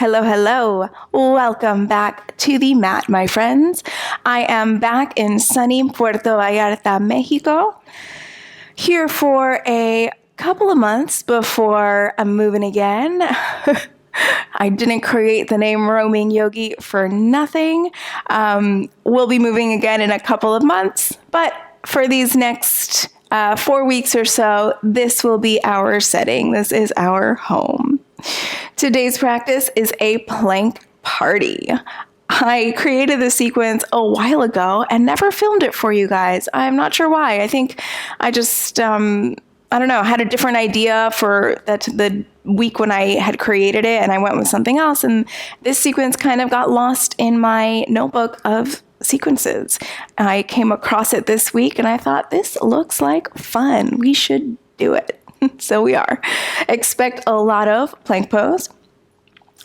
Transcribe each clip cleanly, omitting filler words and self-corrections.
Hello, hello. Welcome back to the mat, my friends. I am back in sunny Puerto Vallarta, Mexico, here for a couple of months before I'm moving again. I didn't create the name Roaming Yogi for nothing. We'll be moving again in a couple of months, but for these next 4 weeks or so, this will be our setting. This is our home. Today's practice is a plank party. I created this sequence a while ago and never filmed it for you guys. I'm not sure why. I think I just, I don't know, had a different idea for that the week when I had created it, and I went with something else. And this sequence kind of got lost in my notebook of sequences. I came across it this week and I thought, this looks like fun. We should do it. So we are. Expect a lot of plank pose.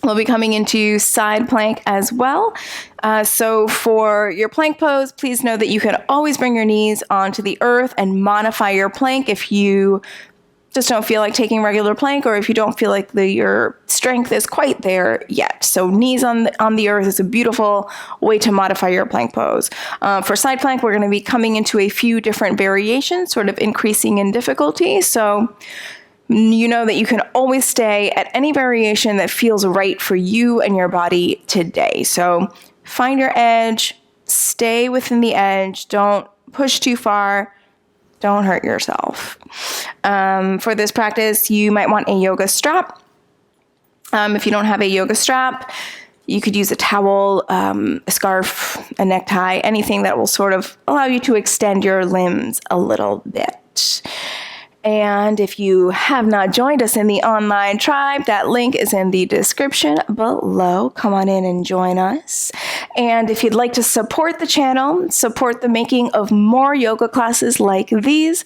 We'll be coming into side plank as well. So for your plank pose, please know that you can always bring your knees onto the earth and modify your plank if you just don't feel like taking regular plank, or if you don't feel like your strength is quite there yet. So knees on the earth is a beautiful way to modify your plank pose. For side plank, we're going to be coming into a few different variations, sort of increasing in difficulty. So you know that you can always stay at any variation that feels right for you and your body today. So find your edge, stay within the edge, don't push too far. Don't hurt yourself. For this practice, you might want a yoga strap. If you don't have a yoga strap, you could use a towel, a scarf, a necktie, anything that will sort of allow you to extend your limbs a little bit. And if you have not joined us in the online tribe, that link is in the description below. Come on in and join us. And if you'd like to support the channel, support the making of more yoga classes like these,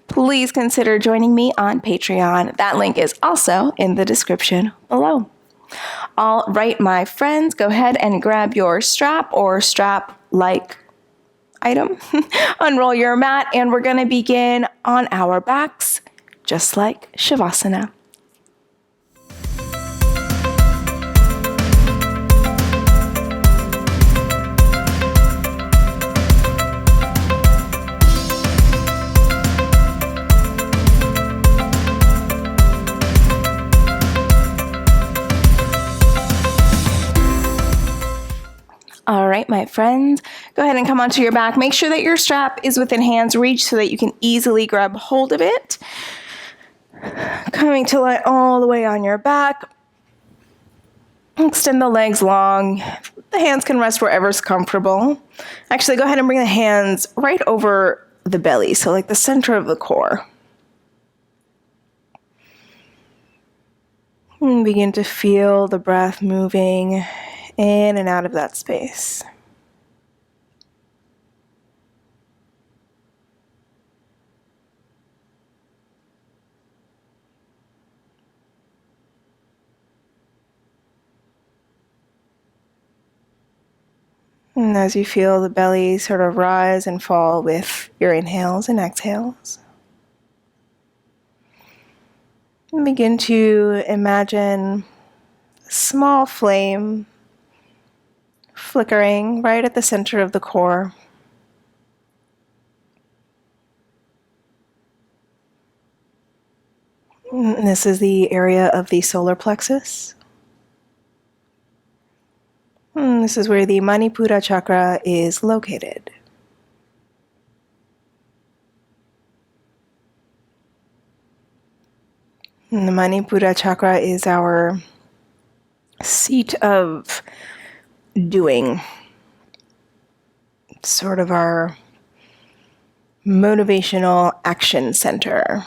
please consider joining me on Patreon. That link is also in the description below. All right, my friends, go ahead and grab your strap or strap-like item. Unroll your mat, and we're going to begin on our backs, just like Shavasana. All right, my friends, go ahead and come onto your back. Make sure that your strap is within hand's reach so that you can easily grab hold of it. Coming to lie all the way on your back. Extend the legs long. The hands can rest wherever's comfortable. Actually, go ahead and bring the hands right over the belly, so like the center of the core. And begin to feel the breath moving in and out of that space. And as you feel the belly sort of rise and fall with your inhales and exhales, begin to imagine a small flame flickering right at the center of the core. And this is the area of the solar plexus. And this is where the manipura chakra is located. And the manipura chakra is our seat of doing, sort of our motivational action center.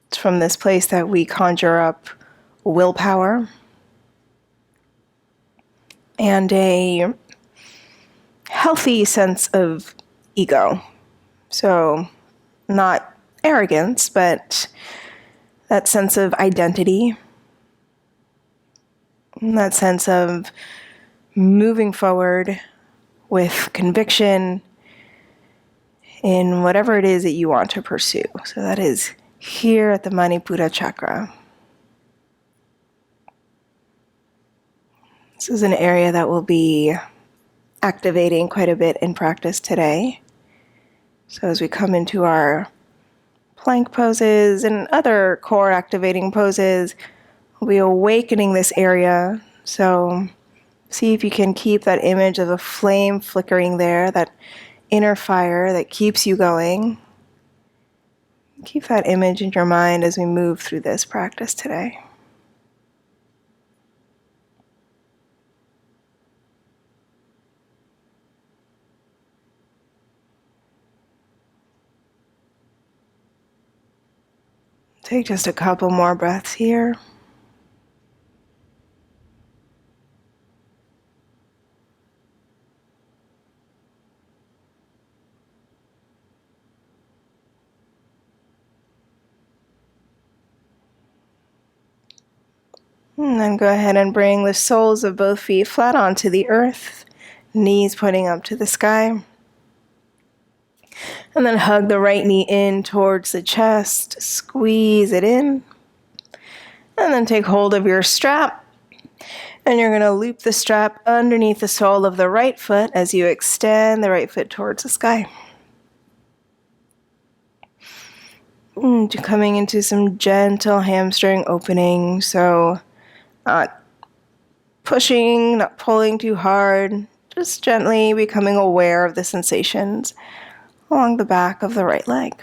It's from this place that we conjure up willpower and a healthy sense of ego. So not arrogance, but that sense of identity. That sense of moving forward with conviction in whatever it is that you want to pursue. So that is here at the Manipura chakra. This is an area that will be activating quite a bit in practice today. So as we come into our plank poses and other core activating poses, we'll be awakening this area. So see if you can keep that image of a flame flickering there, that inner fire that keeps you going. Keep that image in your mind as we move through this practice today. Take just a couple more breaths here. And then go ahead and bring the soles of both feet flat onto the earth, knees pointing up to the sky. And then hug the right knee in towards the chest, squeeze it in. And then take hold of your strap. And you're going to loop the strap underneath the sole of the right foot as you extend the right foot towards the sky. Coming into some gentle hamstring opening, so not pushing, not pulling too hard, just gently becoming aware of the sensations along the back of the right leg.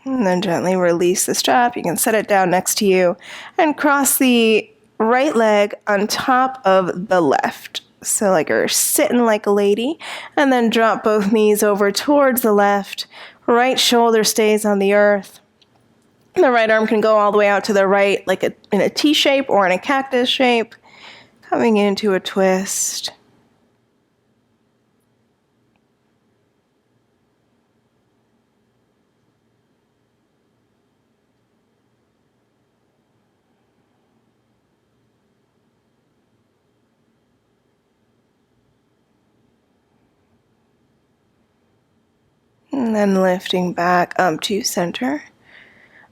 And then gently release the strap. You can set it down next to you and cross the right leg on top of the left. So like you're sitting like a lady, and then drop both knees over towards the left. Right shoulder stays on the earth. The right arm can go all the way out to the right, like in a T shape or in a cactus shape. Coming into a twist. And then lifting back up to center.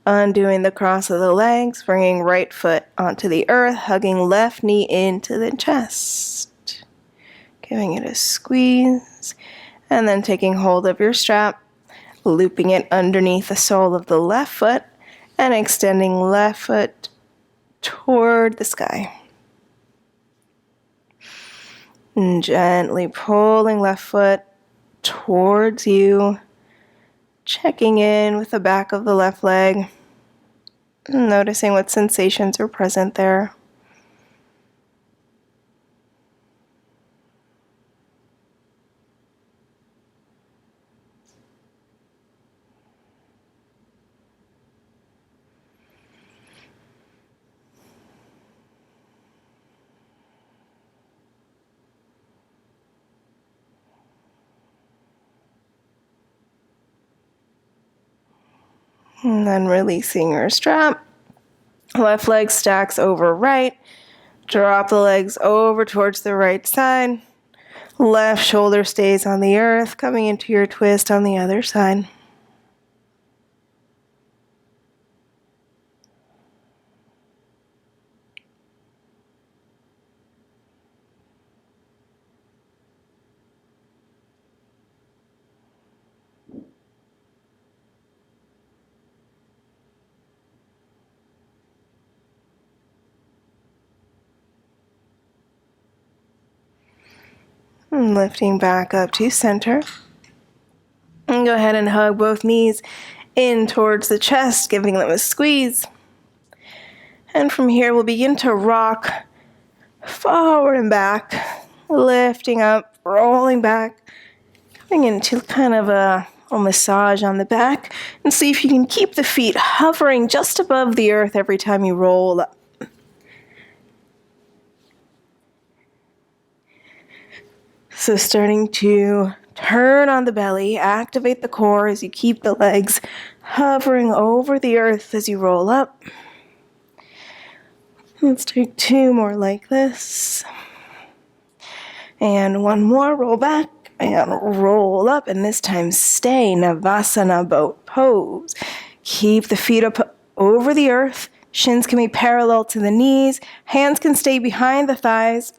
Undoing the cross of the legs, bringing right foot onto the earth, hugging left knee into the chest. Giving it a squeeze. And then taking hold of your strap, looping it underneath the sole of the left foot, and extending left foot toward the sky. And gently pulling left foot towards you. Checking in with the back of the left leg, noticing what sensations are present there. And then releasing your strap. Left leg stacks over right. Drop the legs over towards the right side. Left shoulder stays on the earth, coming into your twist on the other side. And lifting back up to center. And go ahead and hug both knees in towards the chest, giving them a squeeze. And from here, we'll begin to rock forward and back, lifting up, rolling back, coming into kind of a massage on the back. And see if you can keep the feet hovering just above the earth every time you roll up. So starting to turn on the belly, activate the core as you keep the legs hovering over the earth as you roll up. Let's take 2 more like this. And 1 more, roll back and roll up. And this time stay Navasana boat pose. Keep the feet up over the earth. Shins can be parallel to the knees. Hands can stay behind the thighs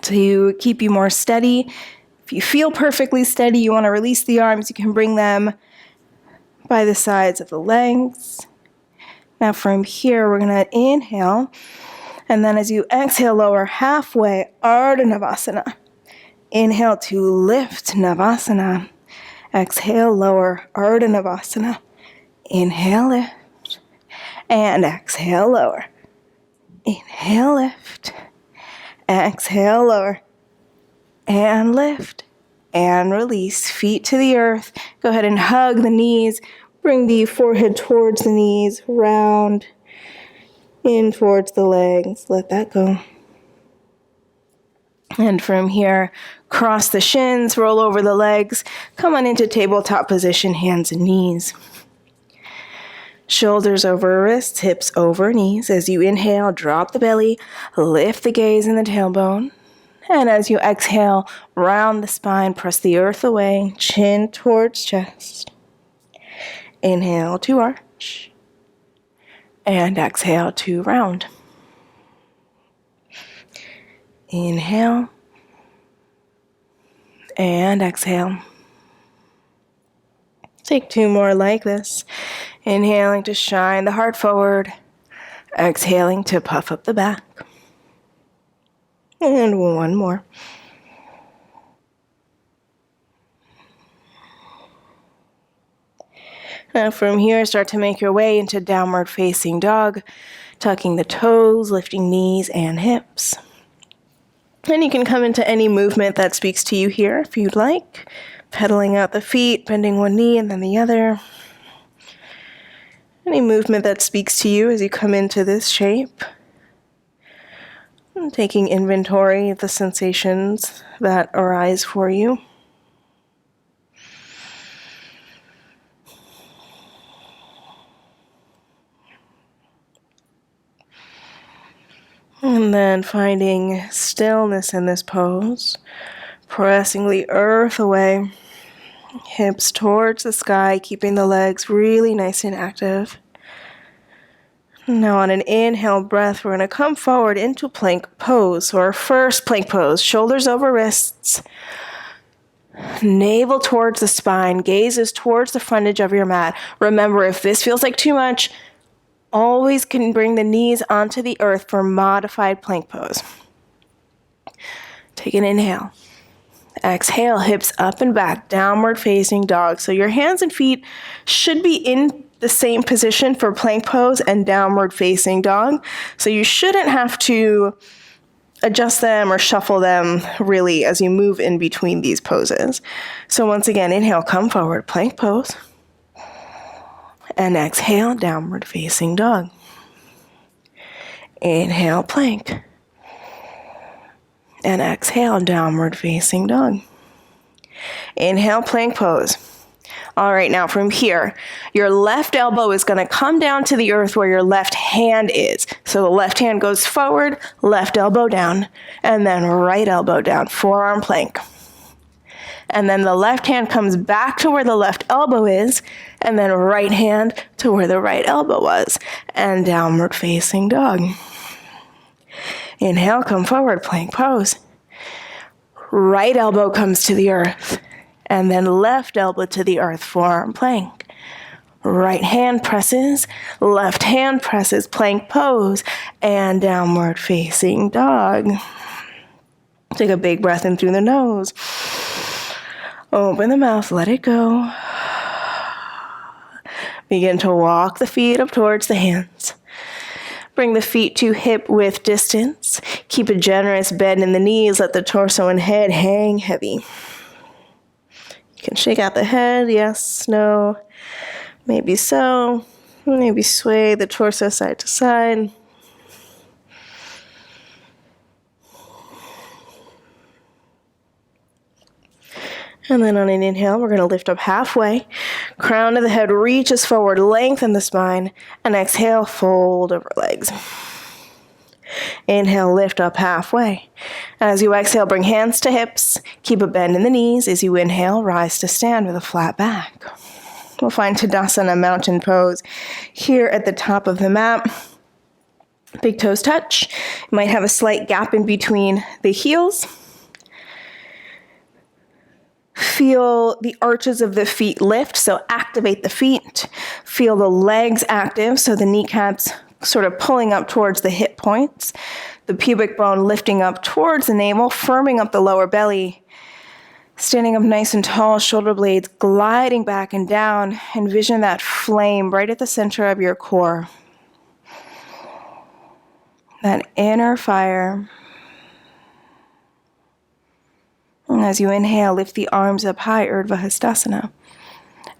to keep you more steady. If you feel perfectly steady, you want to release the arms, you can bring them by the sides of the legs. Now from here, we're going to inhale. And then as you exhale, lower halfway, Ardha Navasana. Inhale to lift Navasana. Exhale, lower, Ardha Navasana. Inhale, lift. And exhale, lower. Inhale, lift. Exhale, lower. And lift. And release. Feet to the earth. Go ahead and hug the knees. Bring the forehead towards the knees. Round. In towards the legs. Let that go. And from here, cross the shins. Roll over the legs. Come on into tabletop position. Hands and knees. Shoulders over wrists, hips over knees. As you inhale, drop the belly, lift the gaze and the tailbone. And as you exhale, round the spine, press the earth away, chin towards chest. Inhale to arch. And exhale to round. Inhale. And exhale. Take 2 more like this. Inhaling to shine the heart forward. Exhaling to puff up the back. And 1 more. Now from here, start to make your way into downward facing dog, tucking the toes, lifting knees and hips. And you can come into any movement that speaks to you here if you'd like. Pedaling out the feet, bending one knee and then the other. Any movement that speaks to you as you come into this shape. And taking inventory of the sensations that arise for you. And then finding stillness in this pose. Pressing the earth away. Hips towards the sky, keeping the legs really nice and active. Now on an inhale breath, we're going to come forward into plank pose. So our first plank pose, shoulders over wrists, navel towards the spine, gaze is towards the frontage of your mat. Remember, if this feels like too much, always can bring the knees onto the earth for modified plank pose. Take an inhale. Exhale, hips up and back, downward facing dog. So your hands and feet should be in the same position for plank pose and downward facing dog. So you shouldn't have to adjust them or shuffle them really as you move in between these poses. So once again, inhale, come forward, plank pose. And exhale, downward facing dog. Inhale, plank. And exhale, downward facing dog. Inhale, plank pose. All right, now from here, your left elbow is going to come down to the earth where your left hand is. So the left hand goes forward, left elbow down, and then right elbow down, forearm plank. And then the left hand comes back to where the left elbow is, and then right hand to where the right elbow was, and downward facing dog. Inhale, come forward, plank pose. Right elbow comes to the earth, and then left elbow to the earth, forearm plank. Right hand presses, left hand presses, plank pose, and downward facing dog. Take a big breath in through the nose. Open the mouth, let it go. Begin to walk the feet up towards the hands. Bring the feet to hip width distance. Keep a generous bend in the knees. Let the torso and head hang heavy. You can shake out the head, yes, no, maybe so. Maybe sway the torso side to side. And then on an inhale, we're going to lift up halfway. Crown of the head reaches forward, lengthen the spine. And exhale, fold over legs. Inhale, lift up halfway. As you exhale, bring hands to hips. Keep a bend in the knees. As you inhale, rise to stand with a flat back. We'll find Tadasana, mountain pose, here at the top of the mat. Big toes touch. You might have a slight gap in between the heels. Feel the arches of the feet lift, so activate the feet. Feel the legs active, so the kneecaps sort of pulling up towards the hip points. The pubic bone lifting up towards the navel, firming up the lower belly. Standing up nice and tall, shoulder blades gliding back and down. Envision that flame right at the center of your core. That inner fire. And as you inhale, lift the arms up high, Urdhva Hastasana.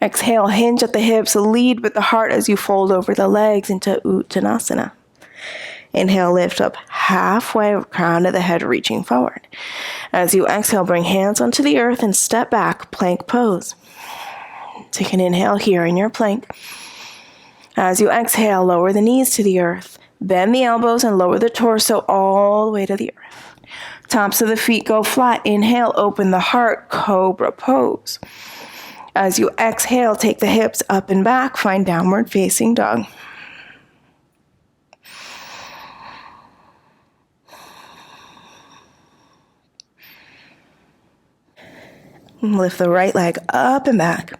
Exhale, hinge at the hips, lead with the heart as you fold over the legs into Uttanasana. Inhale, lift up halfway, crown of the head reaching forward. As you exhale, bring hands onto the earth and step back, plank pose. Take an inhale here in your plank. As you exhale, lower the knees to the earth. Bend the elbows and lower the torso all the way to the earth. Tops of the feet go flat. Inhale, open the heart, cobra pose. As you exhale, take the hips up and back, find downward facing dog. Lift the right leg up and back.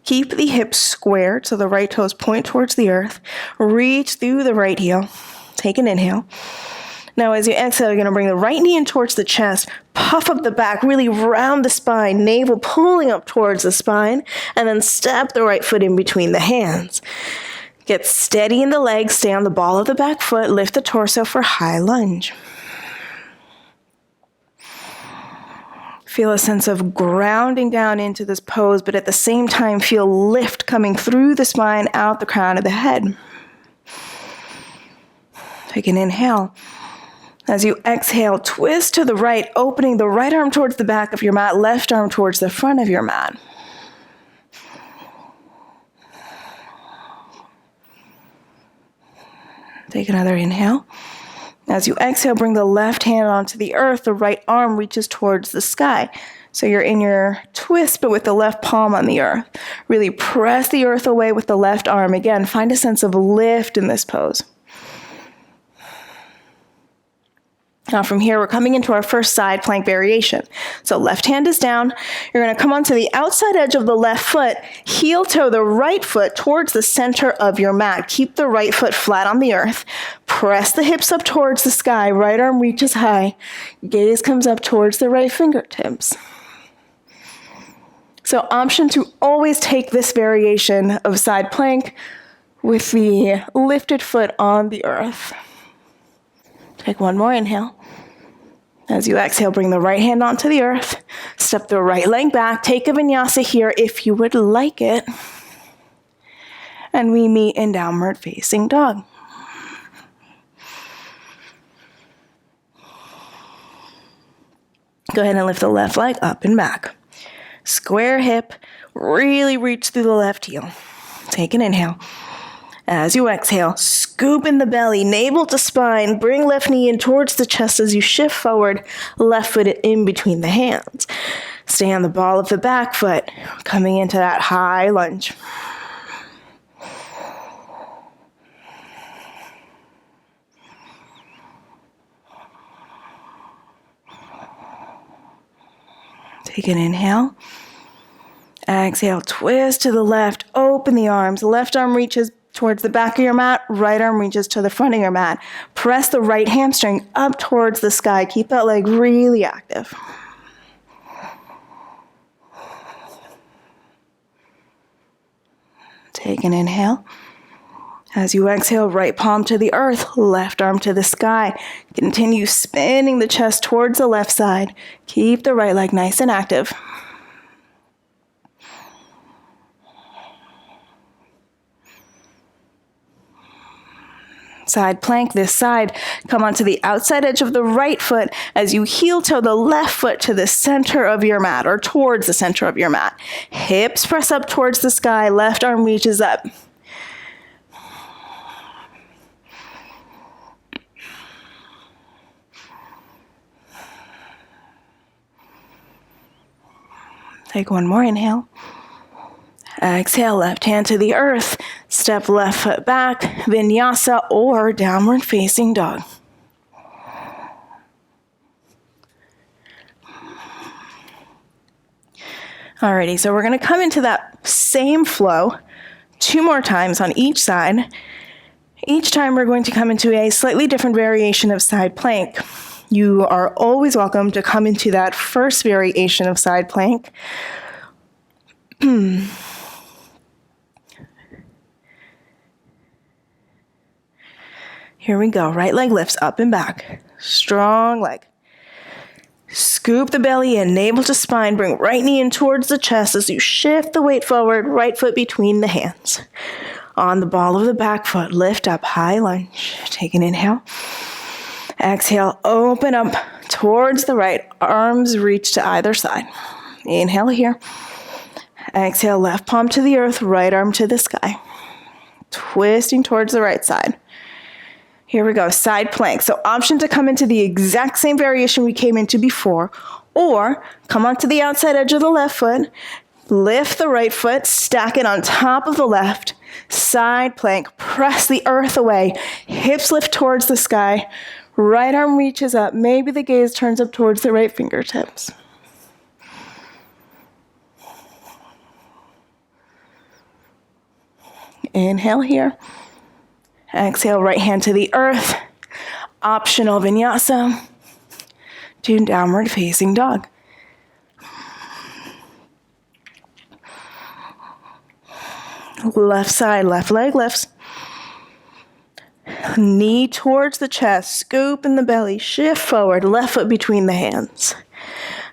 Keep the hips squared so the right toes point towards the earth. Reach through the right heel. Take an inhale. Now as you exhale, you're going to bring the right knee in towards the chest, puff up the back, really round the spine, navel pulling up towards the spine, and then step the right foot in between the hands. Get steady in the legs, stay on the ball of the back foot, lift the torso for high lunge. Feel a sense of grounding down into this pose, but at the same time feel lift coming through the spine, out the crown of the head. Take an inhale. As you exhale, twist to the right, opening the right arm towards the back of your mat, left arm towards the front of your mat. Take another inhale. As you exhale, bring the left hand onto the earth, the right arm reaches towards the sky. So you're in your twist, but with the left palm on the earth. Really press the earth away with the left arm. Again, find a sense of lift in this pose. Now from here, we're coming into our first side plank variation. So left hand is down. You're going to come onto the outside edge of the left foot, heel toe the right foot towards the center of your mat. Keep the right foot flat on the earth. Press the hips up towards the sky. Right arm reaches high. Gaze comes up towards the right fingertips. So option to always take this variation of side plank with the lifted foot on the earth. Take one more inhale. As you exhale, bring the right hand onto the earth. Step the right leg back. Take a vinyasa here if you would like it. And we meet in downward facing dog. Go ahead and lift the left leg up and back. Square hip. Really reach through the left heel. Take an inhale. As you exhale, scoop in the belly, navel to spine, bring left knee in towards the chest as you shift forward, left foot in between the hands. Stay on the ball of the back foot, coming into that high lunge. Take an inhale. Exhale, twist to the left, open the arms. Left arm reaches towards the back of your mat, right arm reaches to the front of your mat. Press the right hamstring up towards the sky. Keep that leg really active. Take an inhale. As you exhale, right palm to the earth, left arm to the sky. Continue spinning the chest towards the left side. Keep the right leg nice and active. Side plank this side. Come onto the outside edge of the right foot as you heel toe the left foot to the center of your mat or towards the center of your mat. Hips press up towards the sky. Left arm reaches up. Take one more inhale. Exhale, left hand to the earth. Step left foot back, Vinyasa or downward facing dog. Alrighty, so we're going to come into that same flow 2 more times on each side. Each time we're going to come into a slightly different variation of side plank. You are always welcome to come into that first variation of side plank. Here we go. Right leg lifts up and back. Strong leg. Scoop the belly in, navel to spine. Bring right knee in towards the chest as you shift the weight forward, right foot between the hands. On the ball of the back foot, lift up, high lunge. Take an inhale. Exhale, open up towards the right. Arms reach to either side. Inhale here. Exhale, left palm to the earth, right arm to the sky. Twisting towards the right side. Here we go, side plank. So option to come into the exact same variation we came into before, or come onto the outside edge of the left foot, lift the right foot, stack it on top of the left, side plank, press the earth away, hips lift towards the sky, right arm reaches up, maybe the gaze turns up towards the right fingertips. Inhale here. Exhale, right hand to the earth. Optional vinyasa to downward facing dog. Left side, left leg lifts. Knee towards the chest, scoop in the belly, shift forward, left foot between the hands.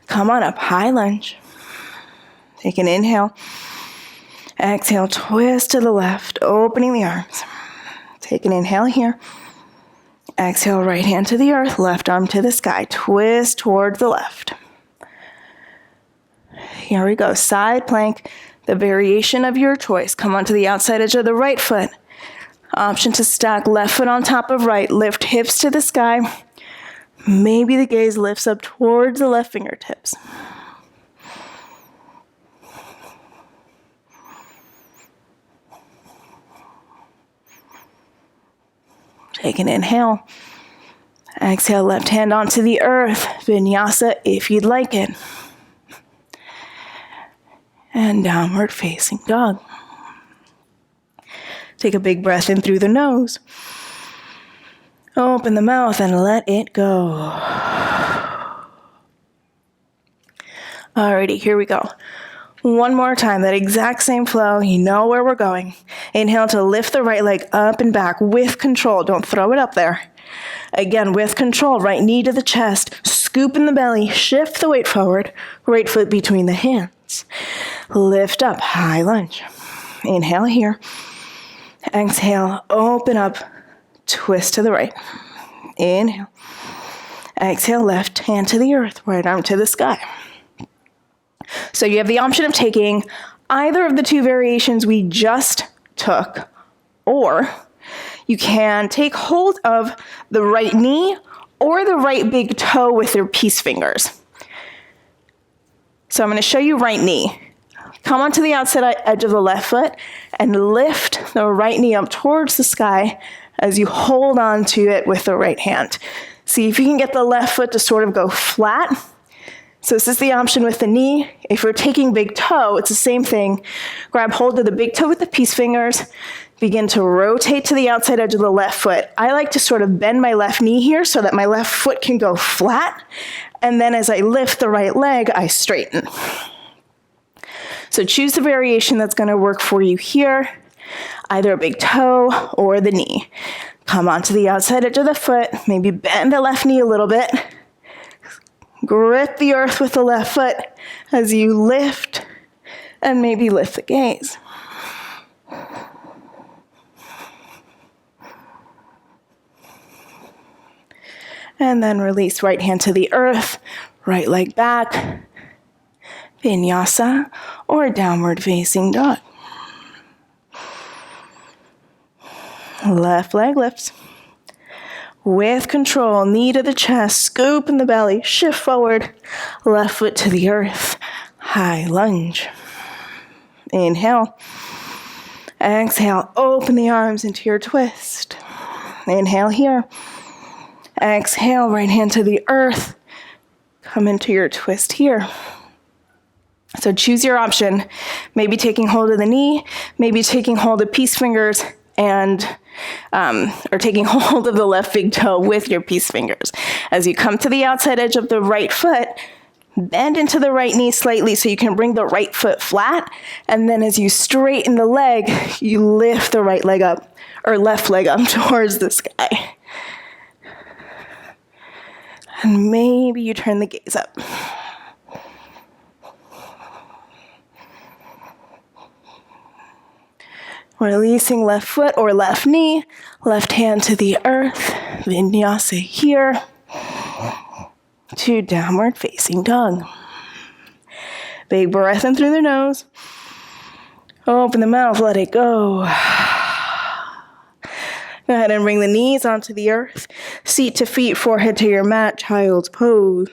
Come on up, high lunge. Take an inhale. Exhale, twist to the left, opening the arms. Take an inhale here. Exhale, right hand to the earth, left arm to the sky. Twist toward the left. Here we go, side plank, the variation of your choice. Come onto the outside edge of the right foot. Option to stack left foot on top of right. Lift hips to the sky. Maybe the gaze lifts up towards the left fingertips. Take an inhale. Exhale, left hand onto the earth. Vinyasa if you'd like it. And downward facing dog. Take a big breath in through the nose. Open the mouth and let it go. Alrighty, here we go. One more time, that exact same flow. You know where we're going. Inhale to lift the right leg up and back with control. Don't throw it up there. Again, with control, right knee to the chest. Scoop in the belly. Shift the weight forward. Right foot between the hands. Lift up, high lunge. Inhale here. Exhale, open up. Twist to the right. Inhale. Exhale, left hand to the earth. Right arm to the sky. So you have the option of taking either of the 2 variations we just took, or you can take hold of the right knee or the right big toe with your peace fingers. So I'm going to show you right knee. Come onto the outside edge of the left foot and lift the right knee up towards the sky as you hold on to it with the right hand. See if you can get the left foot to sort of go flat. So this is the option with the knee. If you're taking big toe, it's the same thing. Grab hold of the big toe with the peace fingers. Begin to rotate to the outside edge of the left foot. I like to sort of bend my left knee here so that my left foot can go flat. And then as I lift the right leg, I straighten. So choose the variation that's going to work for you here. Either a big toe or the knee. Come onto the outside edge of the foot. Maybe bend the left knee a little bit. Grip the earth with the left foot as you lift and maybe lift the gaze. And then release right hand to the earth, right leg back, vinyasa or downward facing dog. Left leg lifts. With control, knee to the chest, scoop in the belly, shift forward, left foot to the earth, high lunge. Inhale. Exhale, open the arms into your twist. Inhale here. Exhale, right hand to the earth. Come into your twist here. So choose your option. Maybe taking hold of the knee, maybe taking hold of peace fingers and or taking hold of the left big toe with your peace fingers. As you come to the outside edge of the right foot, bend into the right knee slightly so you can bring the right foot flat. And then as you straighten the leg, you lift the right leg up, or left leg up towards the sky. And maybe you turn the gaze up. Releasing left foot or left knee, left hand to the earth. Vinyasa here. To downward facing dog. Big breath in through the nose. Open the mouth, let it go. Go ahead and bring the knees onto the earth. Seat to feet, forehead to your mat, child's pose.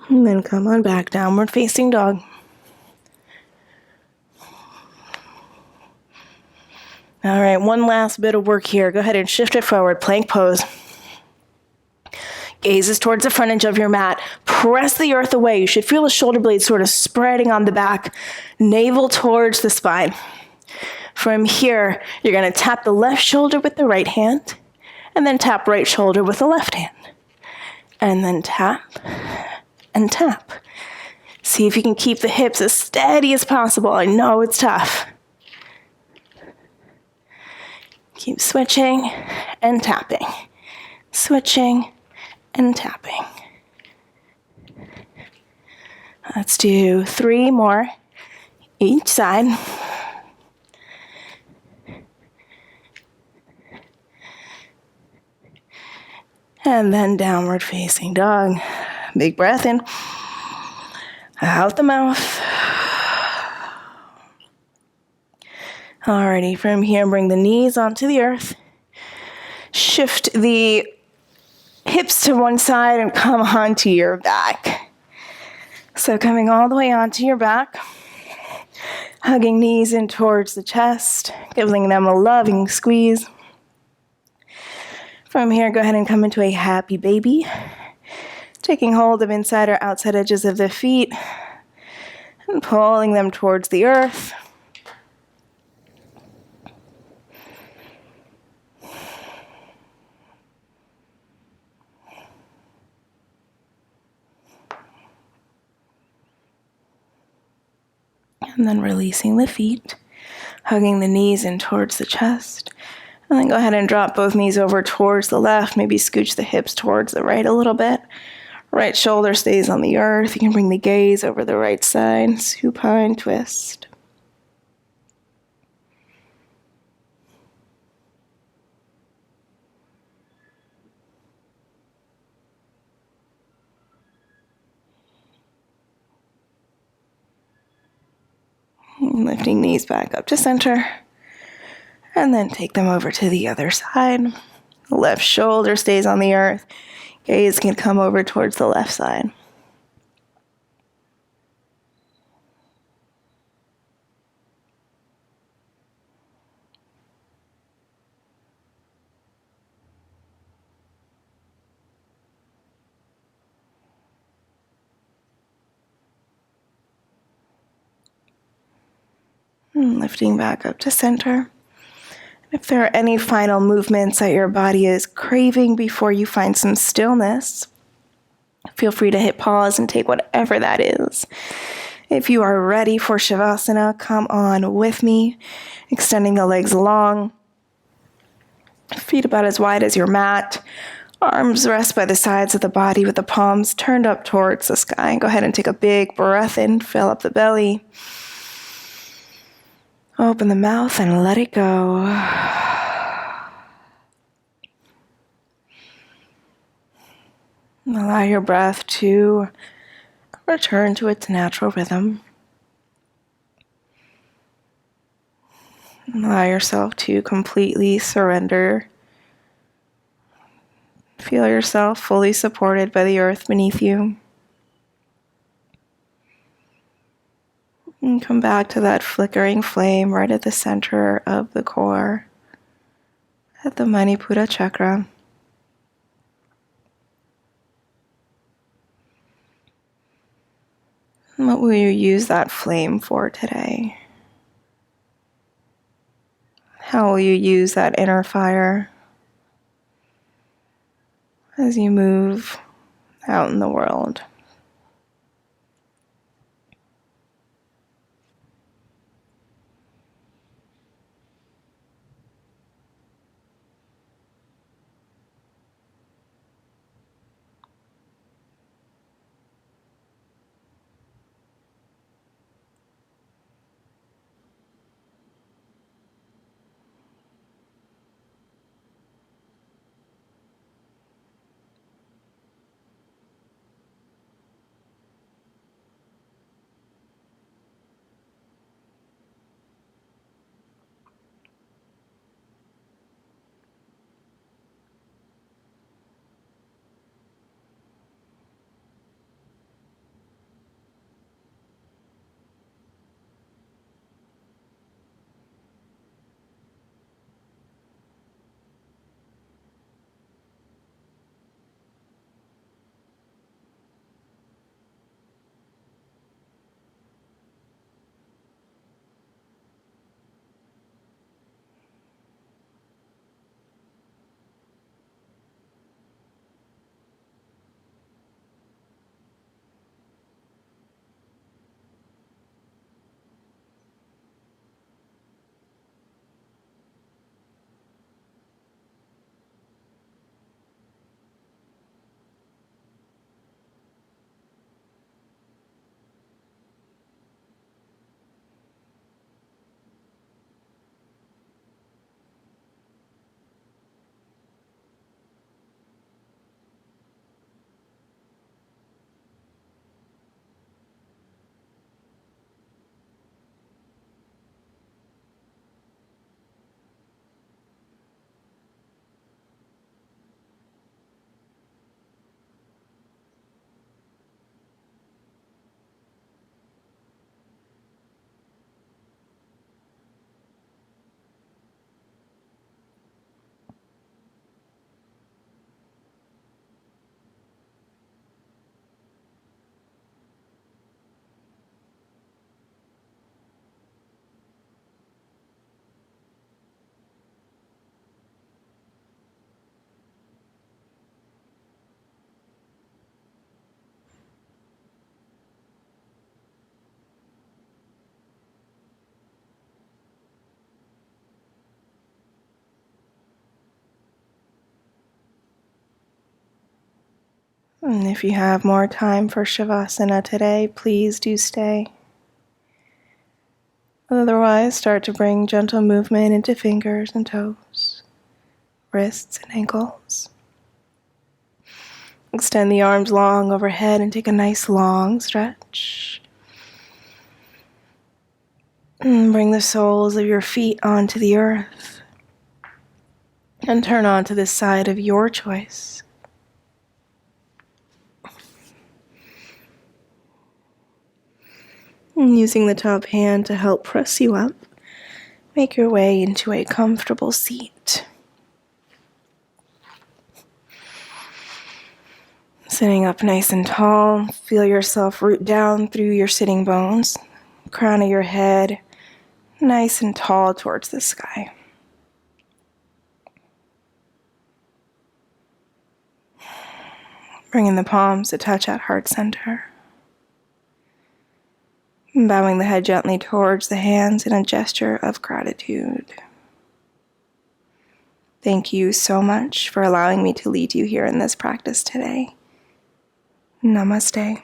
And then come on back, downward facing dog. All right, one last bit of work here. Go ahead and shift it forward, plank pose. Gazes towards the front edge of your mat. Press the earth away. You should feel the shoulder blades sort of spreading on the back, navel towards the spine. From here, you're going to tap the left shoulder with the right hand, and then tap right shoulder with the left hand. And then tap and tap. See if you can keep the hips as steady as possible. I know it's tough. Keep switching and tapping. Switching and tapping. Let's do 3 more each side. And then downward facing dog. Big breath in. Out the mouth. Alrighty, from here, bring the knees onto the earth. Shift the hips to one side and come onto your back. So coming all the way onto your back. Hugging knees in towards the chest. Giving them a loving squeeze. From here, go ahead and come into a happy baby. Taking hold of inside or outside edges of the feet and pulling them towards the earth. And then releasing the feet, hugging the knees in towards the chest. And then go ahead and drop both knees over towards the left. Maybe scooch the hips towards the right a little bit. Right shoulder stays on the earth. You can bring the gaze over the right side. Supine twist. Lifting knees back up to center. And then take them over to the other side. The left shoulder stays on the earth. Gaze can come over towards the left side. And lifting back up to center. If there are any final movements that your body is craving before you find some stillness, feel free to hit pause and take whatever that is. If you are ready for Shavasana, come on with me, extending the legs long, feet about as wide as your mat, arms rest by the sides of the body with the palms turned up towards the sky. Go ahead and take a big breath in, fill up the belly. Open the mouth and let it go. Allow your breath to return to its natural rhythm. Allow yourself to completely surrender. Feel yourself fully supported by the earth beneath you. And come back to that flickering flame right at the center of the core, at the manipura chakra. What will you use that flame for today? How will you use that inner fire as you move out in the world? And if you have more time for Shavasana today, please do stay. Otherwise, start to bring gentle movement into fingers and toes, wrists and ankles. Extend the arms long overhead and take a nice long stretch. And bring the soles of your feet onto the earth. And turn onto the side of your choice. And using the top hand to help press you up, make your way into a comfortable seat. Sitting up nice and tall, feel yourself root down through your sitting bones, crown of your head nice and tall towards the sky. Bringing the palms to touch at heart center. Bowing the head gently towards the hands in a gesture of gratitude. Thank you so much for allowing me to lead you here in this practice today. Namaste.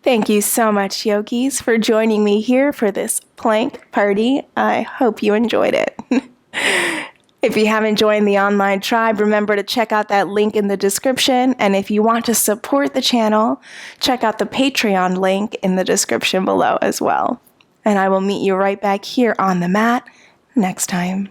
Thank you so much, yogis, for joining me here for this plank party. I hope you enjoyed it. If you haven't joined the online tribe, remember to check out that link in the description. And if you want to support the channel, check out the Patreon link in the description below as well. And I will meet you right back here on the mat next time.